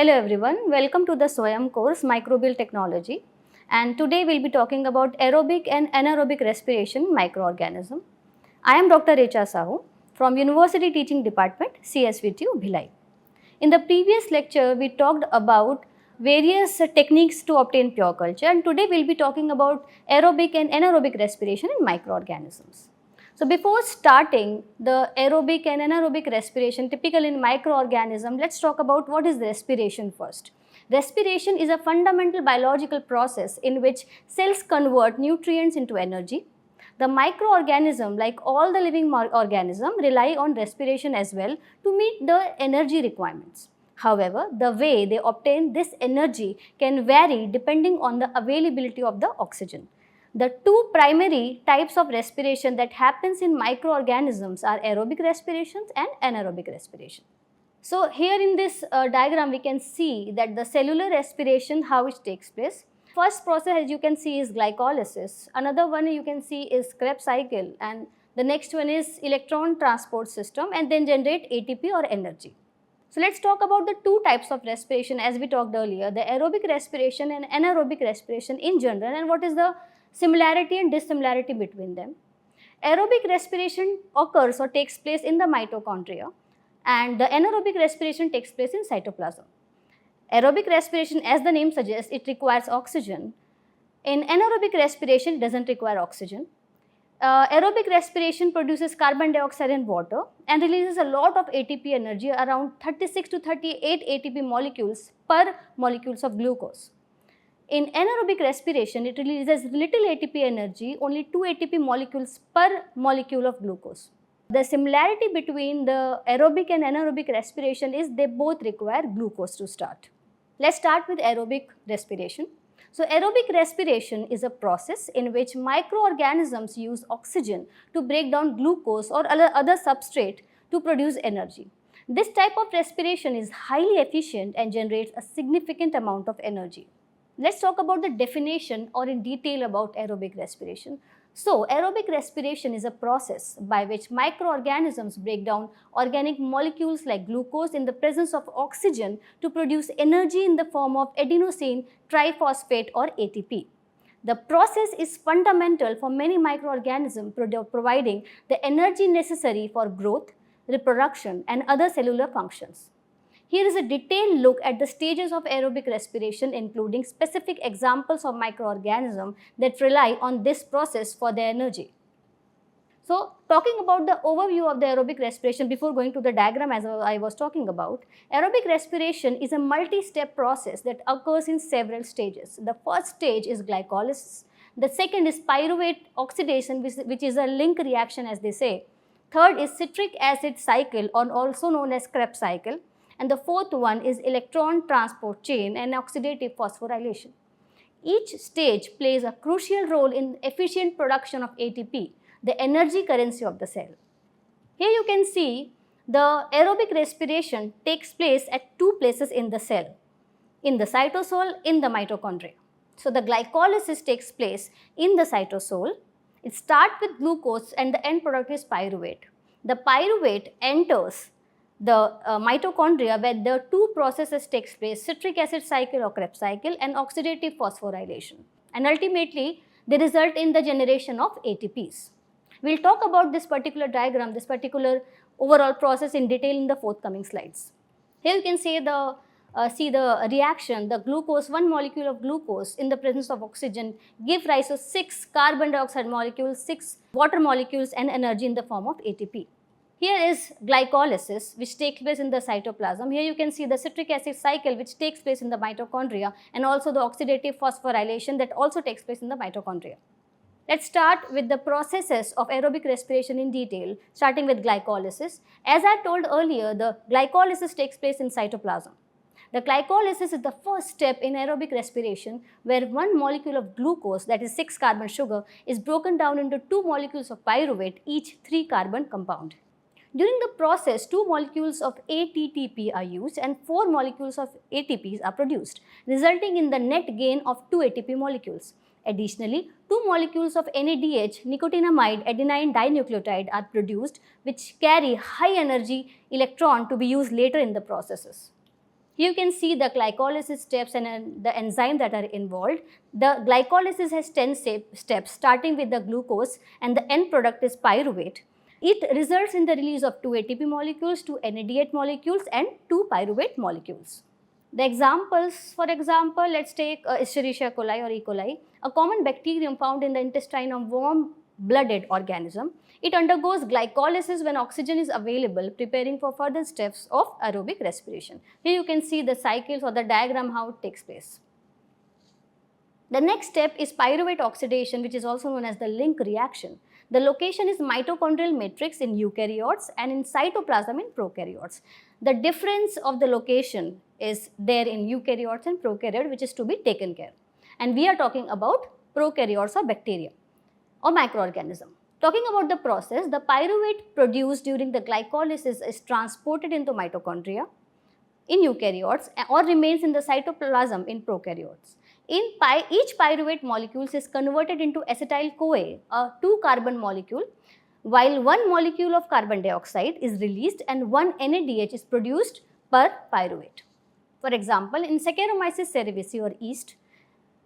Hello everyone, welcome to the SWAYAM course Microbial Technology, and today we'll be talking about aerobic and anaerobic respiration microorganism. I am Dr. Richa Sahu from University Teaching Department CSVTU Bhilai. In the previous lecture we talked about various techniques to obtain pure culture, and today we'll be talking about aerobic and anaerobic respiration in microorganisms. So before starting the aerobic and anaerobic respiration typical in microorganism, let's talk about what is respiration first. Respiration is a fundamental biological process in which cells convert nutrients into energy. The microorganism, like all the living organisms, rely on respiration as well to meet the energy requirements. However, the way they obtain this energy can vary depending on the availability of the oxygen. The two primary types of respiration that happens in microorganisms are aerobic respirations and anaerobic respiration. So here in this diagram we can see that the cellular respiration, how it takes place. First process, as you can see, is glycolysis. Another one you can see is Krebs cycle, and the next one is electron transport system, and then generate ATP or energy. So let's talk about the two types of respiration as we talked earlier, the aerobic respiration and anaerobic respiration in general, and what is the similarity and dissimilarity between them. Aerobic respiration occurs or takes place in the mitochondria, and the anaerobic respiration takes place in cytoplasm. Aerobic respiration, as the name suggests, it requires oxygen. In anaerobic respiration, it doesn't require oxygen. Aerobic respiration produces carbon dioxide and water and releases a lot of ATP energy, around 36 to 38 ATP molecules per molecules of glucose. In anaerobic respiration, it releases little ATP energy, only 2 ATP molecules per molecule of glucose. The similarity between the aerobic and anaerobic respiration is they both require glucose to start. Let's start with aerobic respiration. So aerobic respiration is a process in which microorganisms use oxygen to break down glucose or other substrate to produce energy. This type of respiration is highly efficient and generates a significant amount of energy. Let's talk about the definition or in detail about aerobic respiration. So, aerobic respiration is a process by which microorganisms break down organic molecules like glucose in the presence of oxygen to produce energy in the form of adenosine triphosphate or ATP. The process is fundamental for many microorganisms, providing the energy necessary for growth, reproduction, and other cellular functions. Here is a detailed look at the stages of aerobic respiration, including specific examples of microorganisms that rely on this process for their energy. So, talking about the overview of the aerobic respiration before going to the diagram as I was talking about, aerobic respiration is a multi-step process that occurs in several stages. The first stage is glycolysis. The second is pyruvate oxidation, which is a link reaction as they say. Third is citric acid cycle, or also known as Krebs cycle. And the fourth one is electron transport chain and oxidative phosphorylation. Each stage plays a crucial role in efficient production of ATP, the energy currency of the cell. Here you can see the aerobic respiration takes place at two places in the cell, in the cytosol, in the mitochondria. So the glycolysis takes place in the cytosol. It starts with glucose and the end product is pyruvate. The pyruvate enters the mitochondria where the two processes takes place, citric acid cycle or Krebs cycle and oxidative phosphorylation, and ultimately they result in the generation of ATPs. We will talk about this particular diagram, this particular overall process in detail in the forthcoming slides. Here you can see the reaction, the glucose, one molecule of glucose in the presence of oxygen give rise to 6 carbon dioxide molecules, 6 water molecules and energy in the form of ATP. Here is glycolysis, which takes place in the cytoplasm. Here you can see the citric acid cycle, which takes place in the mitochondria, and also the oxidative phosphorylation that also takes place in the mitochondria. Let's start with the processes of aerobic respiration in detail, starting with glycolysis. As I told earlier, the glycolysis takes place in cytoplasm. The glycolysis is the first step in aerobic respiration, where one molecule of glucose, that is 6 carbon sugar, is broken down into 2 molecules of pyruvate, each 3 carbon compound. During the process, 2 molecules of ATTP are used and 4 molecules of ATPs are produced, resulting in the net gain of 2 ATP molecules. Additionally, 2 molecules of NADH, nicotinamide adenine dinucleotide, are produced, which carry high energy electron to be used later in the processes. Here you can see the glycolysis steps and the enzyme that are involved. The glycolysis has 10 steps starting with the glucose, and the end product is pyruvate. It results in the release of 2 ATP molecules, 2 NADH molecules and 2 pyruvate molecules. The examples, for example, let's take Escherichia coli or E. coli, a common bacterium found in the intestine of warm-blooded organism. It undergoes glycolysis when oxygen is available, preparing for further steps of aerobic respiration. Here you can see the cycles or the diagram how it takes place. The next step is pyruvate oxidation, which is also known as the link reaction. The location is mitochondrial matrix in eukaryotes and in cytoplasm in prokaryotes. The difference of the location is there in eukaryotes and prokaryotes, which is to be taken care. And we are talking about prokaryotes or bacteria or microorganism. Talking about the process, the pyruvate produced during the glycolysis is transported into mitochondria in eukaryotes or remains in the cytoplasm in prokaryotes. Each pyruvate molecule is converted into acetyl-CoA, a 2-carbon molecule, while 1 molecule of carbon dioxide is released and 1 NADH is produced per pyruvate. For example, in Saccharomyces cerevisiae or yeast,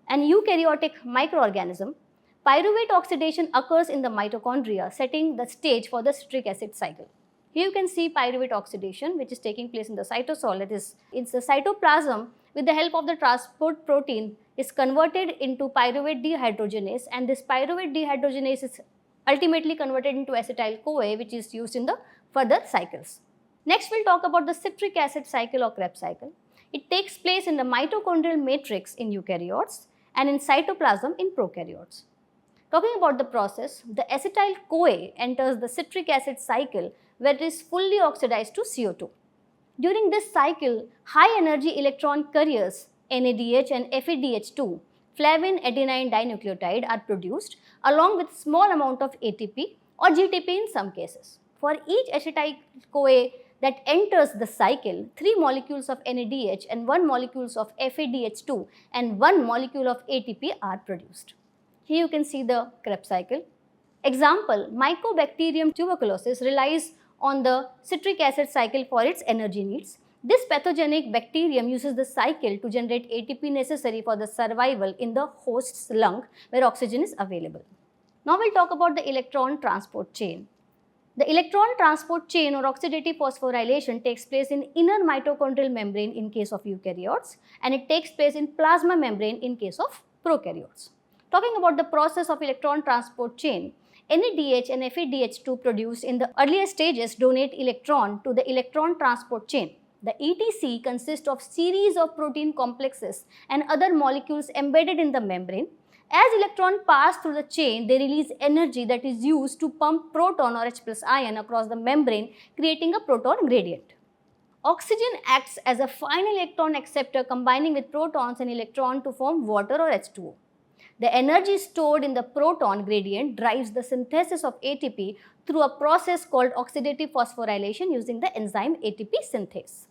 an eukaryotic microorganism, pyruvate oxidation occurs in the mitochondria, setting the stage for the citric acid cycle. Here you can see pyruvate oxidation, which is taking place in the cytosol. It's the cytoplasm with the help of the transport protein is converted into pyruvate dehydrogenase, and this pyruvate dehydrogenase is ultimately converted into acetyl-CoA, which is used in the further cycles. Next, we'll talk about the citric acid cycle or Krebs cycle. It takes place in the mitochondrial matrix in eukaryotes and in cytoplasm in prokaryotes. Talking about the process, the acetyl-CoA enters the citric acid cycle where it is fully oxidized to CO2. During this cycle, high energy electron carriers NADH and FADH2, flavin adenine dinucleotide, are produced along with small amount of ATP or GTP in some cases. For each acetyl-CoA that enters the cycle, 3 molecules of NADH and 1 molecule of FADH2 and 1 molecule of ATP are produced. Here you can see the Krebs cycle. Example, Mycobacterium tuberculosis relies on the citric acid cycle for its energy needs. This pathogenic bacterium uses the cycle to generate ATP necessary for the survival in the host's lung where oxygen is available. Now we'll talk about the electron transport chain. The electron transport chain or oxidative phosphorylation takes place in inner mitochondrial membrane in case of eukaryotes, and it takes place in plasma membrane in case of prokaryotes. Talking about the process of electron transport chain, NADH and FADH2 produced in the earlier stages donate electron to the electron transport chain. The ETC consists of series of protein complexes and other molecules embedded in the membrane. As electrons pass through the chain, they release energy that is used to pump proton or H+ ion across the membrane, creating a proton gradient. Oxygen acts as a final electron acceptor, combining with protons and electron to form water or H2O. The energy stored in the proton gradient drives the synthesis of ATP through a process called oxidative phosphorylation using the enzyme ATP synthase.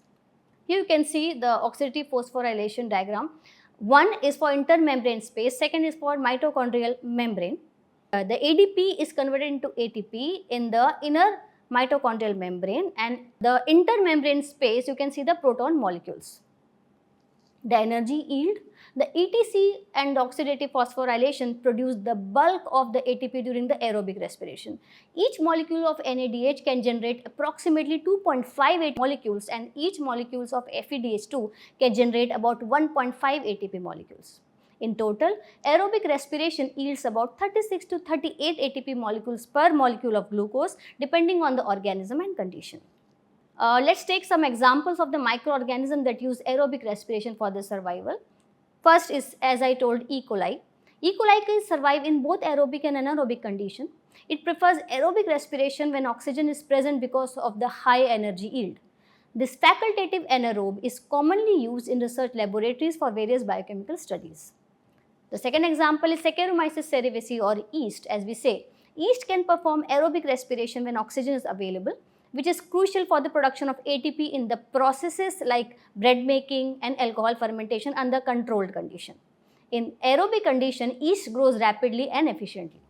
Here you can see the oxidative phosphorylation diagram. One is for intermembrane space, second is for mitochondrial membrane. The ADP is converted into ATP in the inner mitochondrial membrane, and the intermembrane space you can see the proton molecules. The energy yield, the ETC and oxidative phosphorylation produce the bulk of the ATP during the aerobic respiration. Each molecule of NADH can generate approximately 2.58 molecules, and each molecule of FADH2 can generate about 1.5 ATP molecules. In total, aerobic respiration yields about 36 to 38 ATP molecules per molecule of glucose depending on the organism and condition. Let's take some examples of the microorganisms that use aerobic respiration for their survival. First is, as I told, E. coli. E. coli can survive in both aerobic and anaerobic condition. It prefers aerobic respiration when oxygen is present because of the high energy yield. This facultative anaerobe is commonly used in research laboratories for various biochemical studies. The second example is Saccharomyces cerevisiae or yeast, as we say. Yeast can perform aerobic respiration when oxygen is available, which is crucial for the production of ATP in the processes like bread making and alcohol fermentation under controlled condition. In aerobic condition, yeast grows rapidly and efficiently.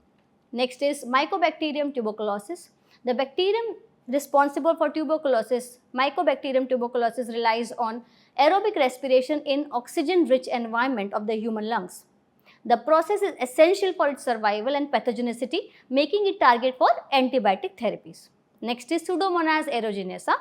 Next is Mycobacterium tuberculosis. The bacterium responsible for tuberculosis, Mycobacterium tuberculosis, relies on aerobic respiration in oxygen-rich environment of the human lungs. The process is essential for its survival and pathogenicity, making it target for antibiotic therapies. Next is Pseudomonas aeruginosa.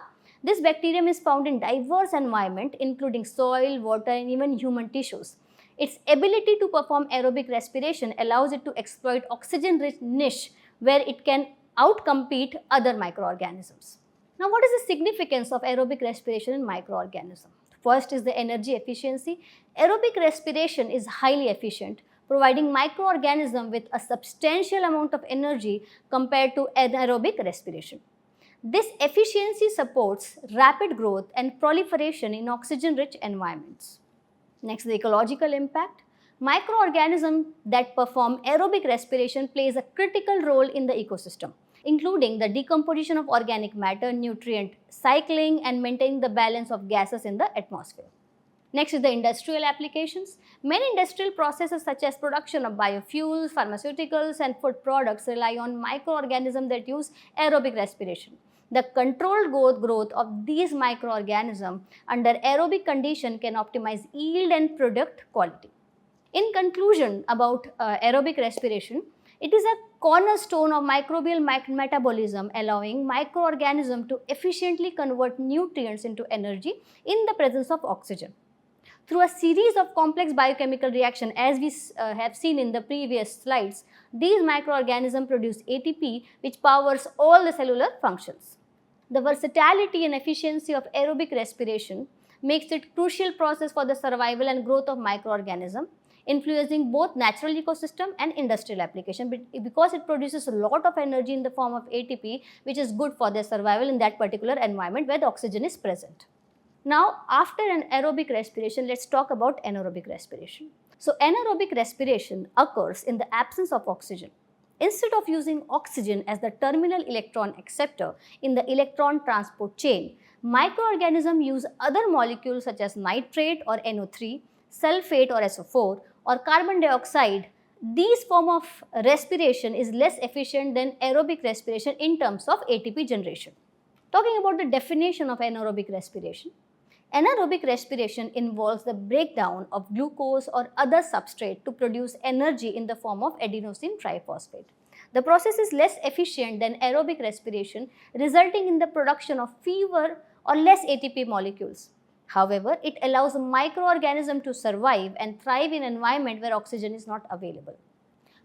This bacterium is found in diverse environment including soil, water and even human tissues. Its ability to perform aerobic respiration allows it to exploit oxygen-rich niche where it can outcompete other microorganisms. Now, what is the significance of aerobic respiration in microorganisms? First is the energy efficiency. Aerobic respiration is highly efficient, providing microorganisms with a substantial amount of energy compared to anaerobic respiration. This efficiency supports rapid growth and proliferation in oxygen-rich environments. Next, the ecological impact. Microorganisms that perform aerobic respiration plays a critical role in the ecosystem, including the decomposition of organic matter, nutrient cycling, and maintaining the balance of gases in the atmosphere. Next is the industrial applications. Many industrial processes such as production of biofuels, pharmaceuticals, and food products rely on microorganisms that use aerobic respiration. The controlled growth of these microorganisms under aerobic condition can optimize yield and product quality. In conclusion about aerobic respiration, it is a cornerstone of microbial metabolism, allowing microorganisms to efficiently convert nutrients into energy in the presence of oxygen. Through a series of complex biochemical reactions, as we have seen in the previous slides, these microorganisms produce ATP, which powers all the cellular functions. The versatility and efficiency of aerobic respiration makes it a crucial process for the survival and growth of microorganisms, influencing both natural ecosystem and industrial application because it produces a lot of energy in the form of ATP, which is good for their survival in that particular environment where the oxygen is present. Now, after an aerobic respiration, let's talk about anaerobic respiration. So, anaerobic respiration occurs in the absence of oxygen. Instead of using oxygen as the terminal electron acceptor in the electron transport chain, microorganisms use other molecules such as nitrate or NO3, sulfate or SO4, or carbon dioxide. These form of respiration is less efficient than aerobic respiration in terms of ATP generation. Talking about the definition of anaerobic respiration. Anaerobic respiration involves the breakdown of glucose or other substrate to produce energy in the form of adenosine triphosphate. The process is less efficient than aerobic respiration, resulting in the production of fewer or less ATP molecules. However, it allows a microorganism to survive and thrive in an environment where oxygen is not available.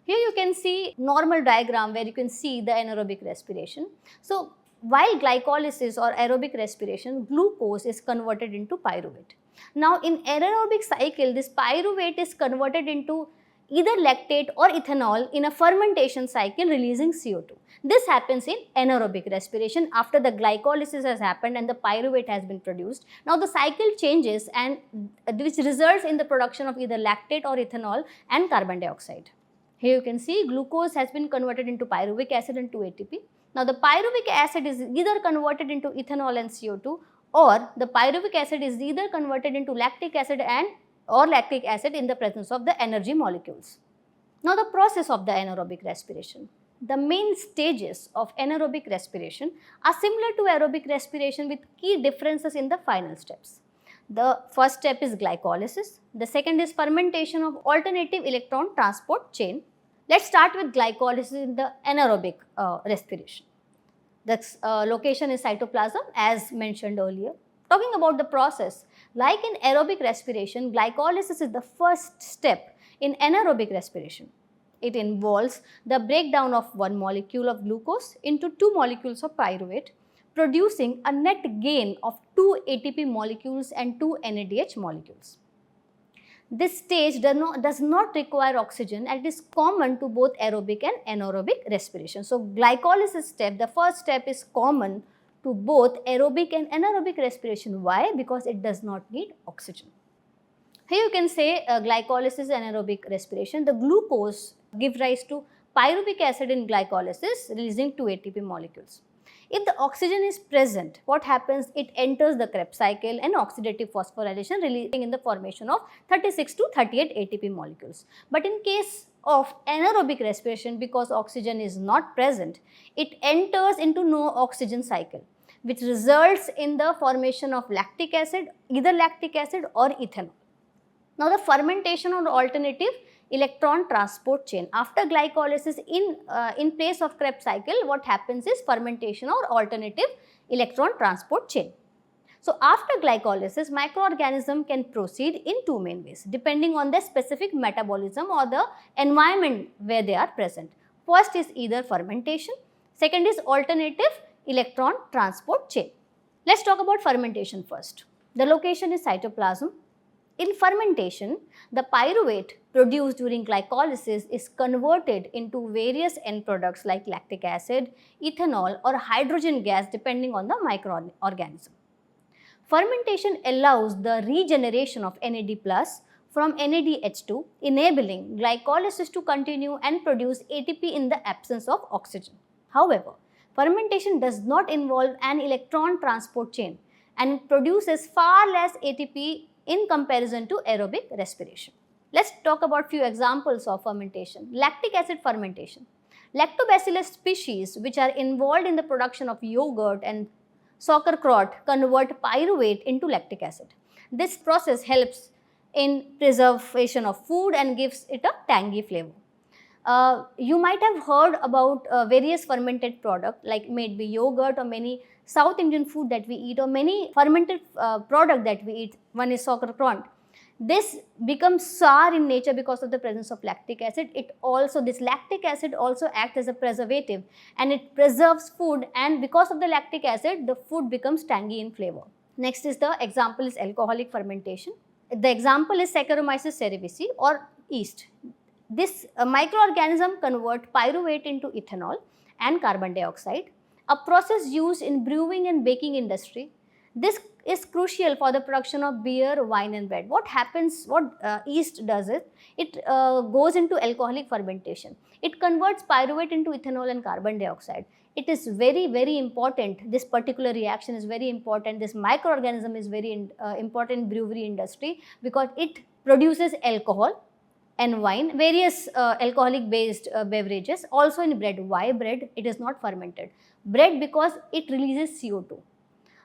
Here you can see normal diagram where you can see the anaerobic respiration. So, while glycolysis or aerobic respiration, glucose is converted into pyruvate. Now, in anaerobic cycle, this pyruvate is converted into either lactate or ethanol in a fermentation cycle releasing CO2. This happens in anaerobic respiration after the glycolysis has happened and the pyruvate has been produced. Now, the cycle changes and which results in the production of either lactate or ethanol and carbon dioxide. Here you can see glucose has been converted into pyruvic acid and 2-ATP. Now, the pyruvic acid is either converted into ethanol and CO2, or the pyruvic acid is either converted into lactic acid or lactic acid in the presence of the energy molecules. Now, the process of the anaerobic respiration. The main stages of anaerobic respiration are similar to aerobic respiration with key differences in the final steps. The first step is glycolysis. The second is fermentation of alternative electron transport chain. Let's start with glycolysis in the anaerobic respiration. The location is cytoplasm as mentioned earlier. Talking about the process, like in aerobic respiration, glycolysis is the first step in anaerobic respiration. It involves the breakdown of one molecule of glucose into two molecules of pyruvate, producing a net gain of 2 ATP molecules and 2 NADH molecules. This stage does not require oxygen and it is common to both aerobic and anaerobic respiration. So, glycolysis step, the first step is common to both aerobic and anaerobic respiration. Why? Because it does not need oxygen. Here you can say glycolysis and anaerobic respiration. The glucose give rise to pyruvic acid in glycolysis releasing 2 ATP molecules. If the oxygen is present, what happens? It enters the Krebs cycle and oxidative phosphorylation releasing in the formation of 36 to 38 ATP molecules. But in case of anaerobic respiration, because oxygen is not present, it enters into no oxygen cycle. which results in the formation of lactic acid, either lactic acid or ethanol. Now the fermentation or alternative electron transport chain. After glycolysis in place of Krebs cycle, what happens is fermentation or alternative electron transport chain. So after glycolysis, microorganism can proceed in two main ways depending on the specific metabolism or the environment where they are present. First is either fermentation, second is alternative electron transport chain. Let's talk about fermentation first. The location is cytoplasm. In fermentation, the pyruvate produced during glycolysis is converted into various end products like lactic acid, ethanol or hydrogen gas depending on the microorganism. Fermentation allows the regeneration of NAD+ from NADH2, enabling glycolysis to continue and produce ATP in the absence of oxygen. However, fermentation does not involve an electron transport chain and produces far less ATP in comparison to aerobic respiration. Let's talk about few examples of fermentation. Lactic acid fermentation. Lactobacillus species which are involved in the production of yogurt and sauerkraut convert pyruvate into lactic acid. This process helps in preservation of food and gives it a tangy flavor. You might have heard about various fermented products like maybe yogurt or many South Indian food that we eat or many fermented product that we eat. One is sauerkraut. This becomes sour in nature because of the presence of lactic acid. This lactic acid also acts as a preservative and it preserves food, and because of the lactic acid, the food becomes tangy in flavor. Next is the example is alcoholic fermentation. The example is Saccharomyces cerevisiae or yeast. This microorganism convert pyruvate into ethanol and carbon dioxide, a process used in brewing and baking industry. This is crucial for the production of beer, wine and bread. What happens, yeast does is, it goes into alcoholic fermentation. It converts pyruvate into ethanol and carbon dioxide. It is very, very important. This particular reaction is very important. This microorganism is very important in brewery industry because it produces alcohol and wine, various alcoholic based beverages. Also in bread. Why bread? It is not fermented. Bread because it releases CO2.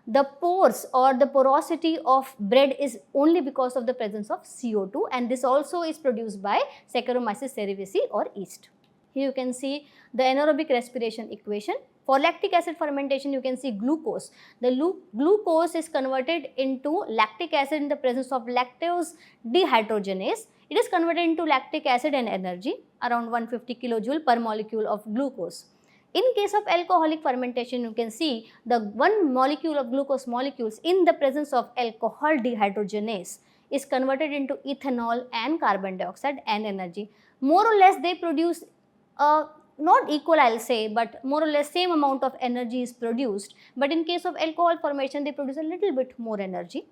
The pores or the porosity of bread is only because of the presence of CO2, and this also is produced by Saccharomyces cerevisiae or yeast. Here you can see the anaerobic respiration equation. For lactic acid fermentation, you can see glucose. The glucose is converted into lactic acid in the presence of lactose dehydrogenase. It is converted into lactic acid and energy, around 150 kilojoule per molecule of glucose. In case of alcoholic fermentation, you can see the one molecule of glucose molecules in the presence of alcohol dehydrogenase is converted into ethanol and carbon dioxide and energy. More or less they produce not equal, I'll say, but more or less same amount of energy is produced. But in case of alcohol formation, they produce a little bit more energy.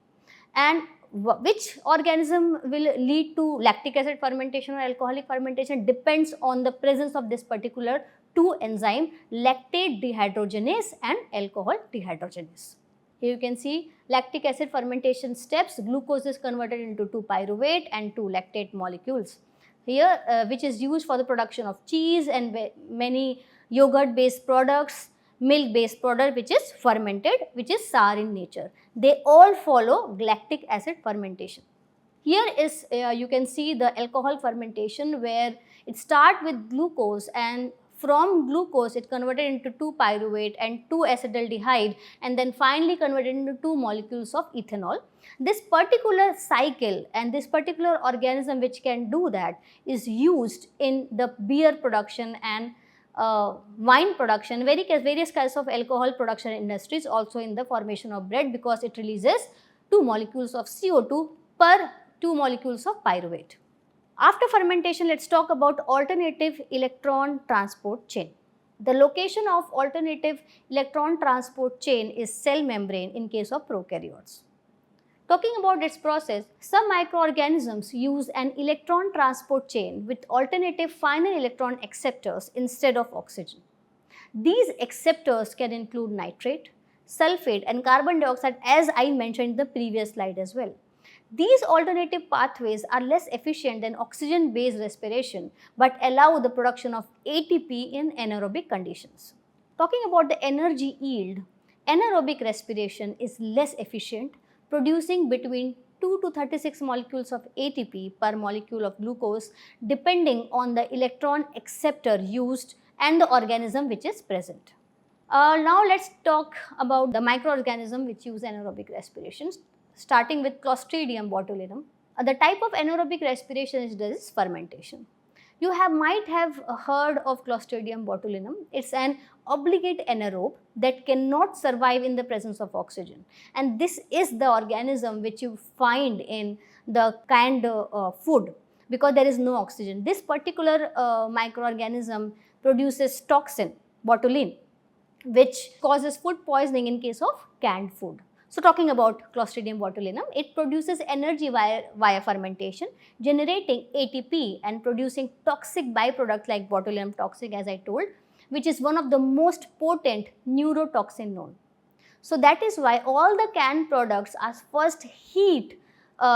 And which organism will lead to lactic acid fermentation or alcoholic fermentation depends on the presence of this particular two enzyme, lactate dehydrogenase and alcohol dehydrogenase. Here you can see lactic acid fermentation steps. Glucose is converted into 2-pyruvate and 2 lactate molecules. Here which is used for the production of cheese and many yogurt based products, milk based product which is fermented, which is sour in nature. They all follow lactic acid fermentation. Here is you can see the alcohol fermentation where it starts with glucose, and from glucose it converted into 2-pyruvate and 2-acetaldehyde and then finally converted into 2 molecules of ethanol. This particular cycle and this particular organism which can do that is used in the beer production and wine production, various kinds of alcohol production industries, also in the formation of bread because it releases 2 molecules of CO2 per 2 molecules of pyruvate. After fermentation, let's talk about alternative electron transport chain. The location of alternative electron transport chain is cell membrane in case of prokaryotes. Talking about its process, some microorganisms use an electron transport chain with alternative final electron acceptors instead of oxygen. These acceptors can include nitrate, sulfate and carbon dioxide, as I mentioned in the previous slide as well. These alternative pathways are less efficient than oxygen-based respiration but allow the production of ATP in anaerobic conditions. Talking about the energy yield, anaerobic respiration is less efficient, producing between 2 to 36 molecules of ATP per molecule of glucose depending on the electron acceptor used and the organism which is present. Now let's talk about the microorganism which use anaerobic respiration, starting with Clostridium botulinum. The type of anaerobic respiration is this fermentation. You might have heard of Clostridium botulinum. It's an obligate anaerobe that cannot survive in the presence of oxygen, and this is the organism which you find in the canned food because there is no oxygen. This particular microorganism produces toxin, botulin, which causes food poisoning in case of canned food. So talking about Clostridium botulinum, it produces energy via fermentation, generating ATP and producing toxic byproducts like botulinum toxic, as I told, which is one of the most potent neurotoxin known. So that is why all the canned products are first heat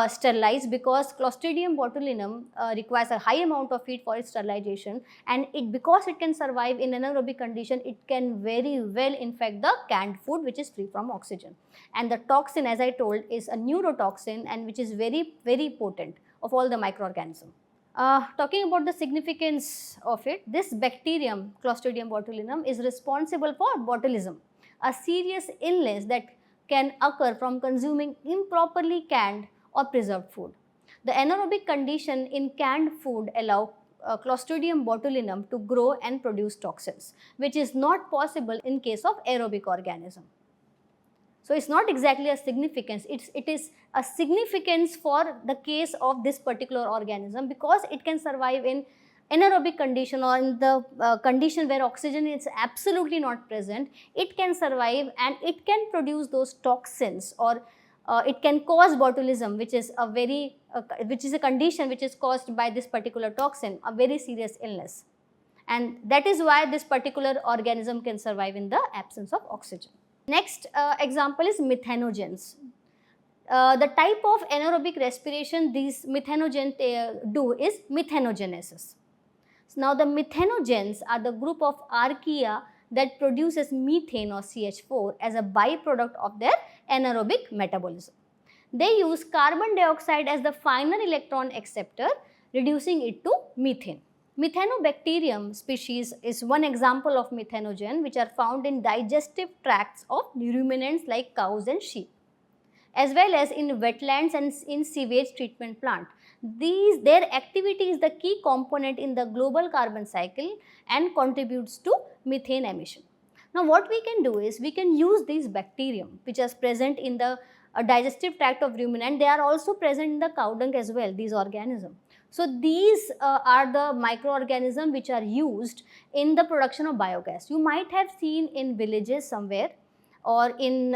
sterilized, because Clostridium botulinum requires a high amount of heat for its sterilization, and because it can survive in anaerobic condition, it can very well infect the canned food which is free from oxygen. And the toxin, as I told, is a neurotoxin, and which is very, very potent of all the microorganisms. Talking about the significance of it, this bacterium, Clostridium botulinum, is responsible for botulism, a serious illness that can occur from consuming improperly canned or preserved food. The anaerobic condition in canned food allow Clostridium botulinum to grow and produce toxins, which is not possible in case of aerobic organism. So it's not exactly a significance, it is a significance for the case of this particular organism, because it can survive in anaerobic condition or in the condition where oxygen is absolutely not present. It can survive and it can produce those toxins, or it can cause botulism, which is a condition which is caused by this particular toxin, a very serious illness. And that is why this particular organism can survive in the absence of oxygen. Next example is methanogens. The type of anaerobic respiration these methanogens do is methanogenesis. So now the methanogens are the group of archaea that produces methane or CH4 as a byproduct of their anaerobic metabolism. They use carbon dioxide as the final electron acceptor, reducing it to methane. Methanobacterium species is one example of methanogen, which are found in digestive tracts of ruminants like cows and sheep, as well as in wetlands and in sewage treatment plant. Their activity is the key component in the global carbon cycle and contributes to methane emission. Now what we can do is we can use these bacterium which are present in the digestive tract of ruminant. They are also present in the cow dung as well, these organisms. So these are the microorganisms which are used in the production of biogas. You might have seen in villages somewhere, or in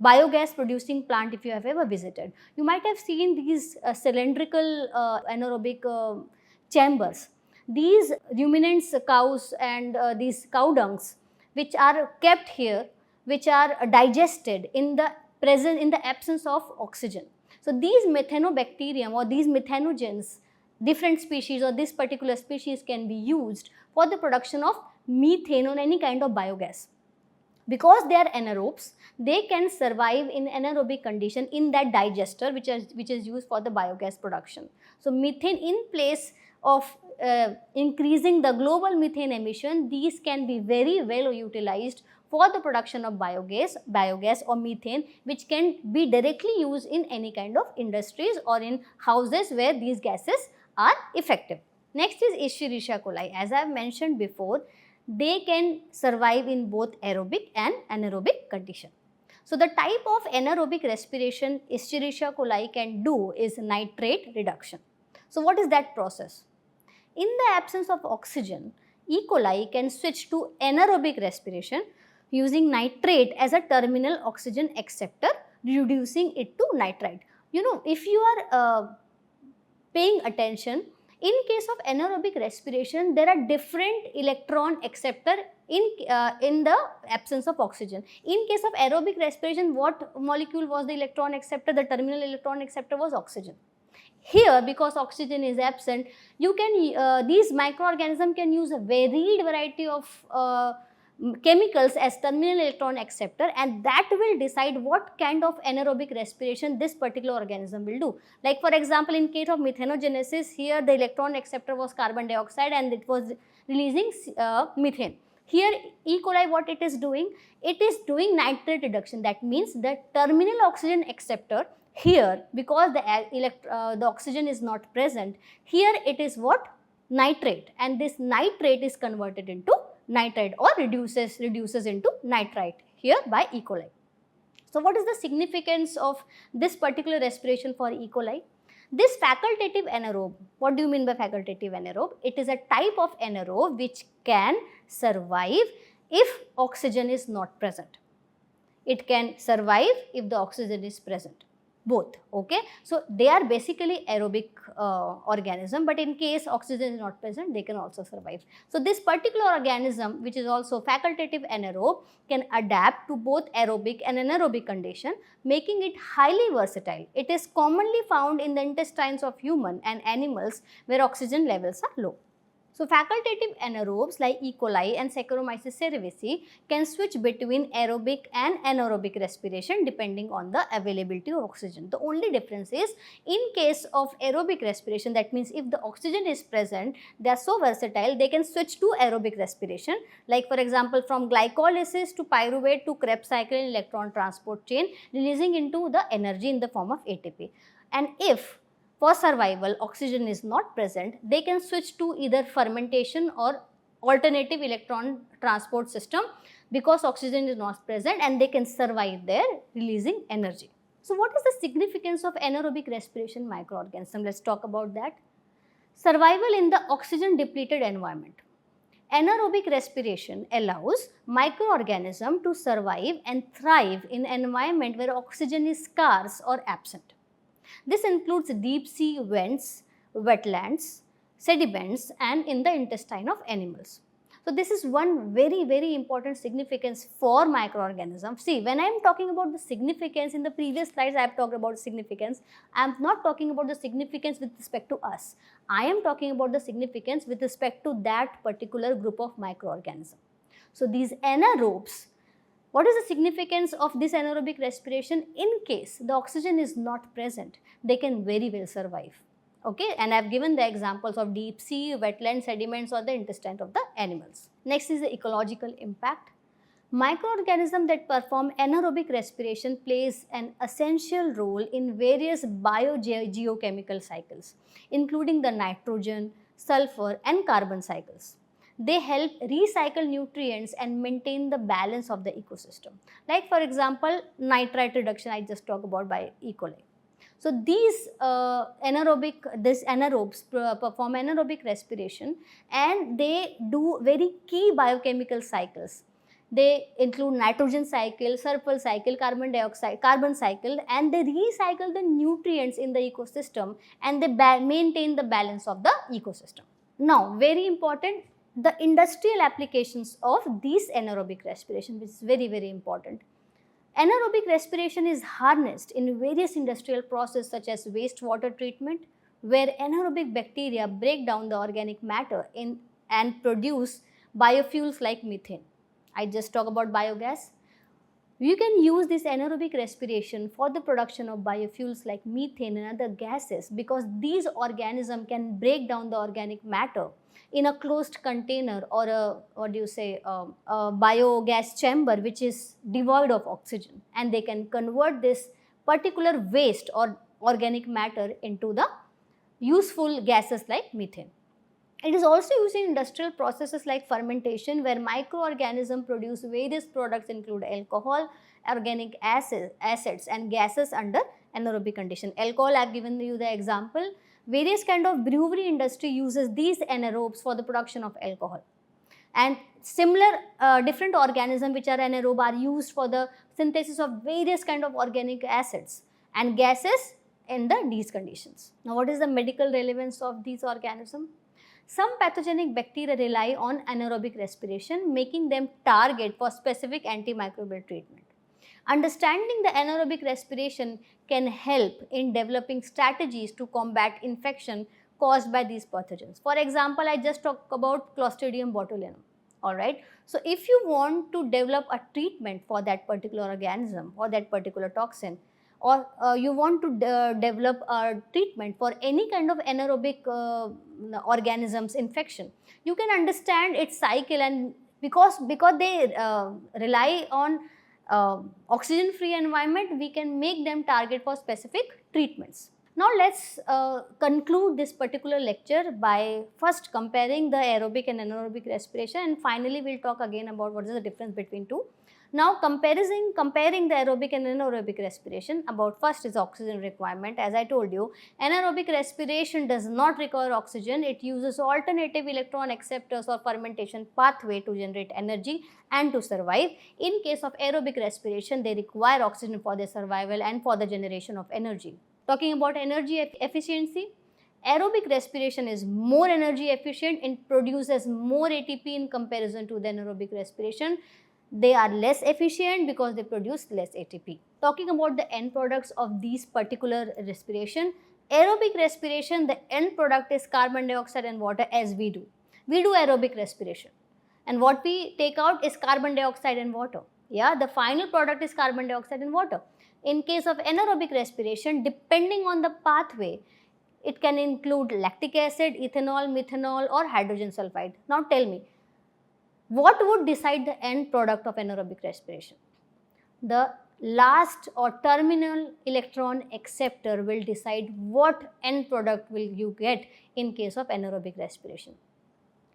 biogas producing plant if you have ever visited. You might have seen these cylindrical anaerobic chambers. These ruminants, cows and these cow dungs which are kept here, which are digested in the absence of oxygen. So these methanobacterium or these methanogens, different species or this particular species, can be used for the production of methane or any kind of biogas. Because they are anaerobes, they can survive in anaerobic condition in that digester which is used for the biogas production. So methane, in place of increasing the global methane emission, these can be very well utilized for the production of biogas or methane, which can be directly used in any kind of industries or in houses where these gases are effective. Next is Escherichia coli. As I have mentioned before, they can survive in both aerobic and anaerobic condition. So the type of anaerobic respiration Escherichia coli can do is nitrate reduction. So what is that process? In the absence of oxygen, E. coli can switch to anaerobic respiration using nitrate as a terminal oxygen acceptor, reducing it to nitrite. You know, if you are paying attention, in case of anaerobic respiration, there are different electron acceptor in the absence of oxygen. In case of aerobic respiration, what molecule was the electron acceptor? The terminal electron acceptor was oxygen. Here, because oxygen is absent, you can these microorganisms can use a varied variety of chemicals as terminal electron acceptor, and that will decide what kind of anaerobic respiration this particular organism will do. Like for example, in case of methanogenesis, here the electron acceptor was carbon dioxide and it was releasing methane. Here E. coli, what it is doing? It is doing nitrate reduction. That means the terminal oxygen acceptor here, because the oxygen is not present, here it is what? Nitrate, and this nitrate is converted into nitrite or reduces into nitrite here by E. coli. So what is the significance of this particular respiration for E. coli? This facultative anaerobe, what do you mean by facultative anaerobe? It is a type of anaerobe which can survive if oxygen is not present. It can survive if the oxygen is present. Both, okay. So they are basically aerobic organism, but in case oxygen is not present, they can also survive. So this particular organism, which is also facultative anaerobe, can adapt to both aerobic and anaerobic condition, making it highly versatile. It is commonly found in the intestines of human and animals where oxygen levels are low. So facultative anaerobes like E. coli and Saccharomyces cerevisiae can switch between aerobic and anaerobic respiration depending on the availability of oxygen. The only difference is, in case of aerobic respiration, that means if the oxygen is present, they are so versatile, they can switch to aerobic respiration. Like for example, from glycolysis to pyruvate to Krebs cycle in electron transport chain, releasing into the energy in the form of ATP. And if for survival oxygen is not present, they can switch to either fermentation or alternative electron transport system because oxygen is not present, and they can survive there releasing energy. So what is the significance of anaerobic respiration microorganism? Let's talk about that. Survival in the oxygen depleted environment. Anaerobic respiration allows microorganism to survive and thrive in an environment where oxygen is scarce or absent. This includes deep sea vents, wetlands, sediments, and in the intestine of animals. So this is one very important significance for microorganisms. See, when I am talking about the significance, in the previous slides I have talked about significance. I am not talking about the significance with respect to us. I am talking about the significance with respect to that particular group of microorganisms. So these anaerobes, what is the significance of this anaerobic respiration? In case the oxygen is not present, they can very well survive. Okay, and I have given the examples of deep sea, wetland, sediments, or the intestine of the animals. Next is the ecological impact. Microorganisms that perform anaerobic respiration plays an essential role in various biogeochemical cycles, including the nitrogen, sulfur, and carbon cycles. They help recycle nutrients and maintain the balance of the ecosystem. Like for example, nitrite reduction I just talked about by E. coli. So these anaerobes perform anaerobic respiration, and they do very key biochemical cycles. They include nitrogen cycle, sulfur cycle, carbon cycle, and they recycle the nutrients in the ecosystem, and they maintain the balance of the ecosystem. Now, very important, the industrial applications of these anaerobic respiration, which is very important. Anaerobic respiration is harnessed in various industrial processes such as wastewater treatment, where anaerobic bacteria break down the organic matter and produce biofuels like methane. I just talked about biogas. You can use this anaerobic respiration for the production of biofuels like methane and other gases, because these organisms can break down the organic matter in a closed container or a biogas chamber which is devoid of oxygen, and they can convert this particular waste or organic matter into the useful gases like methane. It is also used in industrial processes like fermentation, where microorganisms produce various products include alcohol, organic acids and gases under anaerobic condition. Alcohol, I have given you the example. Various kind of brewery industry uses these anaerobes for the production of alcohol. And similar different organisms which are anaerobe are used for the synthesis of various kind of organic acids and gases in these conditions. Now, what is the medical relevance of these organisms? Some pathogenic bacteria rely on anaerobic respiration, making them target for specific antimicrobial treatment. Understanding the anaerobic respiration can help in developing strategies to combat infection caused by these pathogens. For example, I just talked about Clostridium botulinum. all right. So if you want to develop a treatment for that particular organism or that particular toxin, or you want to develop a treatment for any kind of anaerobic organisms infection, you can understand its cycle, and because they rely on oxygen free environment, we can make them target for specific treatments. Now let's conclude this particular lecture by first comparing the aerobic and anaerobic respiration, and finally we'll talk again about what is the difference between two. Now comparing the aerobic and anaerobic respiration, about first is oxygen requirement. As I told you, anaerobic respiration does not require oxygen. It uses alternative electron acceptors or fermentation pathway to generate energy and to survive. In case of aerobic respiration, they require oxygen for their survival and for the generation of energy. Talking about energy efficiency, aerobic respiration is more energy efficient and produces more ATP in comparison to the anaerobic respiration. They are less efficient because they produce less ATP. Talking about the end products of these particular respiration, aerobic respiration, the end product is carbon dioxide and water, as we do. We do aerobic respiration, and what we take out is carbon dioxide and water. Yeah, the final product is carbon dioxide and water. In case of anaerobic respiration, depending on the pathway, it can include lactic acid, ethanol, methanol or hydrogen sulfide. Now tell me, what would decide the end product of anaerobic respiration? The last or terminal electron acceptor will decide what end product will you get in case of anaerobic respiration.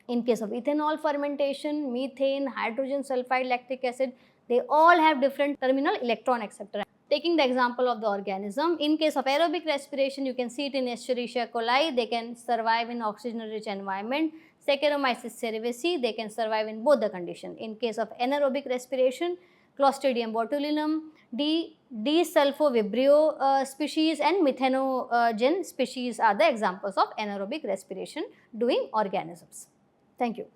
In case of ethanol fermentation, methane, hydrogen sulfide, lactic acid, they all have different terminal electron acceptor. Taking the example of the organism, in case of aerobic respiration, you can see it in Escherichia coli, they can survive in oxygen-rich environment. Saccharomyces cerevisiae, they can survive in both the conditions. In case of anaerobic respiration, Clostridium botulinum, D-sulfovibrio species and methanogen species are the examples of anaerobic respiration doing organisms. Thank you.